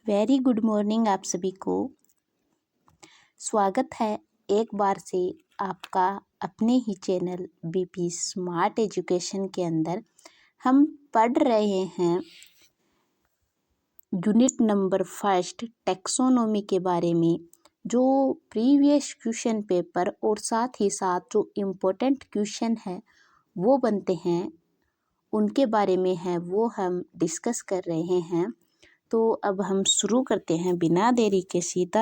Very good morning आप सभी को। स्वागत है एक बार से आपका अपने ही चैनल बीपी स्मार्ट एजुकेशन के अंदर। हम पढ़ रहे हैं यूनिट नंबर फर्स्ट टैक्सोनॉमी के बारे में। जो प्रीवियस क्वेश्चन पेपर और साथ ही साथ जो इम्पोर्टेंट क्वेश्चन है वो बनते हैं उनके बारे में है वो हम डिस्कस कर रहे हैं। तो अब हम शुरू करते हैं बिना देरी के, सीधा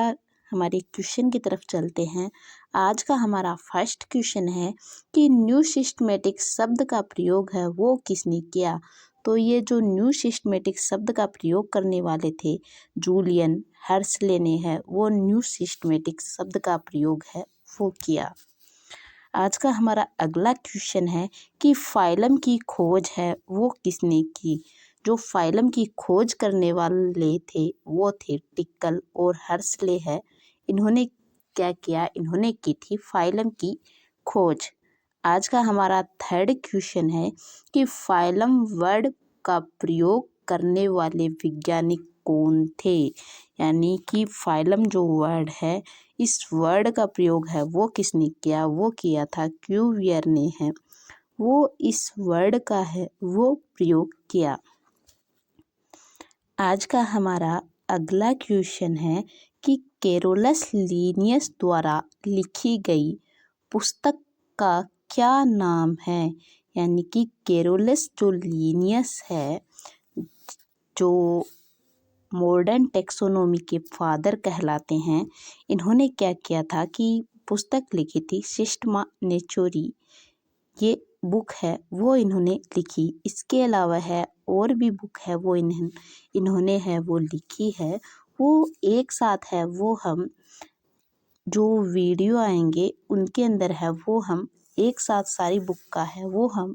हमारे क्वेश्चन की तरफ चलते हैं। आज का हमारा फर्स्ट क्वेश्चन है कि न्यू सिस्टमेटिक शब्द का प्रयोग है वो किसने किया। तो ये जो न्यू सिस्टमेटिक शब्द का प्रयोग करने वाले थे जूलियन हर्सले ने है, वो न्यू सिस्टमेटिक शब्द का प्रयोग है वो किया। आज का हमारा अगला क्वेश्चन है कि फाइलम की खोज है वो किसने की। जो फाइलम की खोज करने वाले थे वो थे टिक्कल और हर्सले है। इन्होंने क्या किया, इन्होंने की थी फाइलम की खोज। आज का हमारा थर्ड क्वेश्चन है कि फाइलम वर्ड का प्रयोग करने वाले वैज्ञानिक कौन थे। यानी कि फाइलम जो वर्ड है, इस वर्ड का प्रयोग है वो किसने किया, वो किया था क्यूवियर ने है, वो इस वर्ड का है वो प्रयोग किया। आज का हमारा अगला क्वेश्चन है कि कैरोलस लिनियस द्वारा लिखी गई पुस्तक का क्या नाम है। यानी कि कैरोलस जो लिनियस है, जो मॉडर्न टैक्सोनॉमी के फादर कहलाते हैं, इन्होंने क्या किया था कि पुस्तक लिखी थी सिस्टमा नेचुरी। ये बुक है वो इन्होंने लिखी। इसके अलावा है और भी बुक है वो इन्होंने है वो लिखी है। वो एक साथ है वो हम जो वीडियो आएंगे उनके अंदर है वो हम एक साथ सारी बुक का है वो हम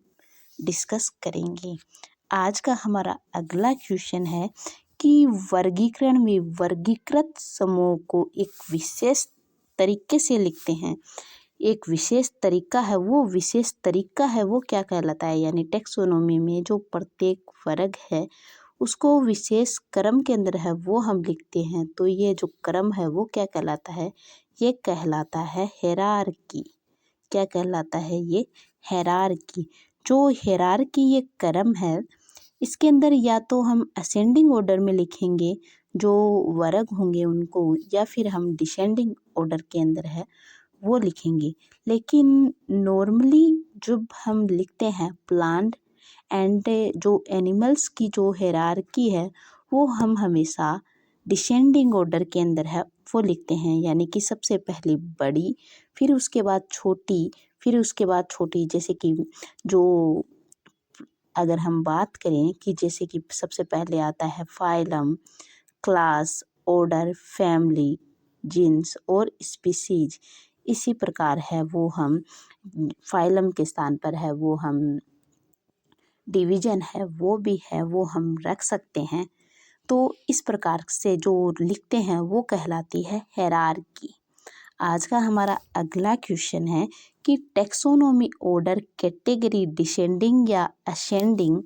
डिस्कस करेंगे। आज का हमारा अगला क्वेश्चन है कि वर्गीकरण में वर्गीकृत समूह को एक विशेष तरीके से लिखते हैं। एक विशेष तरीका है वो क्या कहलाता है। यानी टैक्सोनॉमी में जो प्रत्येक वर्ग है उसको विशेष क्रम के अंदर है वो हम लिखते हैं। तो ये जो क्रम है वो क्या कहलाता है, ये कहलाता है हेरारकी। क्या कहलाता है ये, हेरारकी। जो हेरारकी ये क्रम है, इसके अंदर या तो हम असेंडिंग ऑर्डर में लिखेंगे जो वर्ग होंगे उनको, या फिर हम डिसेंडिंग ऑर्डर के अंदर है वो लिखेंगे। लेकिन नॉर्मली जब हम लिखते हैं प्लांट एंड जो एनिमल्स की जो हेरारकी है वो हम हमेशा डिसेंडिंग ऑर्डर के अंदर है वो लिखते हैं। यानी कि सबसे पहले बड़ी, फिर उसके बाद छोटी, फिर उसके बाद छोटी। जैसे कि जो अगर हम बात करें कि जैसे कि सबसे पहले आता है phylum, class, order, family, genus और स्पीसीज। इसी प्रकार है वो हम फाइलम के स्थान पर है वो हम डिवीजन है वो भी है वो हम रख सकते हैं। तो इस प्रकार से जो लिखते हैं वो कहलाती है हेरारकी। आज का हमारा अगला क्वेश्चन है कि टैक्सोनॉमी ऑर्डर कैटेगरी डिसेंडिंग या असेंडिंग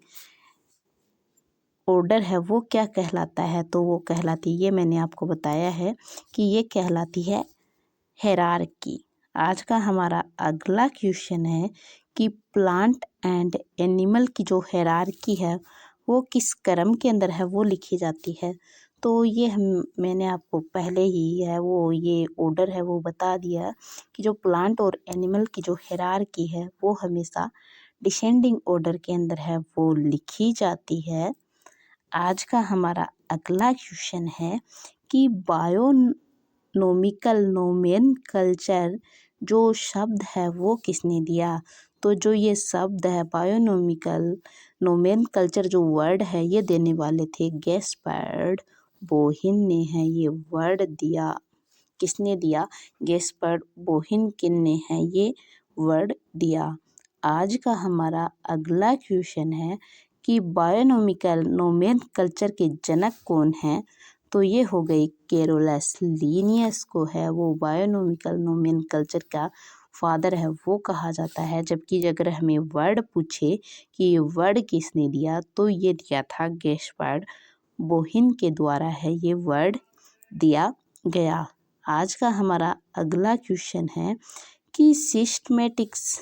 ऑर्डर है वो क्या कहलाता है। तो वो कहलाती, ये मैंने आपको बताया है कि ये कहलाती है हेरारकी। आज का हमारा अगला क्वेश्चन है कि प्लांट एंड एनिमल की जो हेरारकी है वो किस क्रम के अंदर है वो लिखी जाती है। तो ये मैंने आपको पहले ही है वो ये ऑर्डर है वो बता दिया कि जो प्लांट और एनिमल की जो हेरारकी है वो हमेशा डिसेंडिंग ऑर्डर के अंदर है वो लिखी जाती है। आज का हमारा अगला क्वेश्चन है कि बायोनोमिकल नोमेनकल्चर जो शब्द है वो किसने दिया। तो जो ये शब्द है बायोनोमिकल नोमेनकल्चर जो वर्ड है ये देने वाले थे गैस्पर्ड बोहिन ने है ये वर्ड दिया। किसने दिया, गैस्पर्ड बोहिनकिन ने है ये वर्ड दिया। आज का हमारा अगला क्वेश्चन है कि बायोनोमिकल नोमेनकल्चर के जनक कौन हैं। तो ये हो गई कैरोलस लिनियस को है वो बायोनोमिकल नोमेनकल्चर का फादर है वो कहा जाता है। जबकि अगर हमें वर्ड पूछे कि ये वर्ड किसने दिया तो ये दिया था गैस्पर्ड बोहिन के द्वारा है ये वर्ड दिया गया। आज का हमारा अगला क्वेश्चन है कि सिस्टमेटिक्स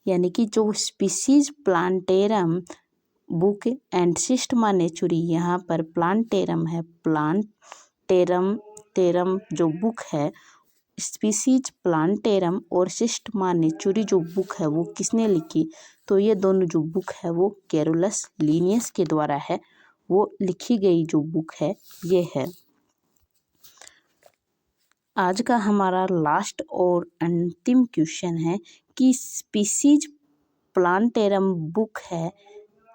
यानी कि जो species plantarum book and systema naturae, यहाँ पर प्लांटेरम है, प्लांटेरम जो बुक है, स्पीसीज प्लांटेरम और सिस्टमा नेचुरी जो बुक है वो किसने लिखी? तो ये दोनों जो बुक है वो कैरोलस लीनियस के द्वारा है, वो लिखी गई जो बुक है ये है। आज का हमारा लास्ट और अंतिम क्वेश्चन है कि स्पीसीज प्लांटेरम बुक है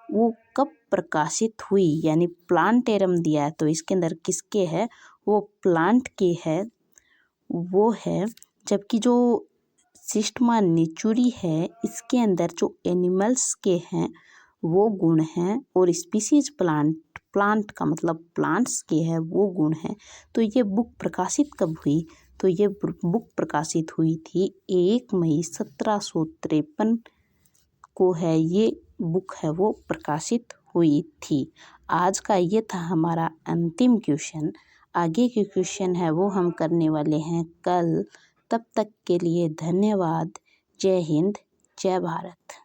वो कब प्रकाशित हुई? यानी प्लांटेरम दिया है तो इसके अंदर किसके है? वो प्लांट के है, वो है। जबकि जो सिस्टमा नेचुरी है इसके अंदर जो एनिमल्स के हैं वो गुण हैं, और स्पीसीज प्लांट का मतलब प्लांट्स के है वो गुण हैं। तो ये बुक प्रकाशित कब हुई? तो ये बुक प्रकाशित हुई थी 1 मई 1753 को है, ये बुक है वो प्रकाशित हुई थी। आज का ये था हमारा अंतिम क्वेश्चन। आगे के क्वेश्चन है वो हम करने वाले हैं कल। तब तक के लिए धन्यवाद। जय हिंद, जय भारत।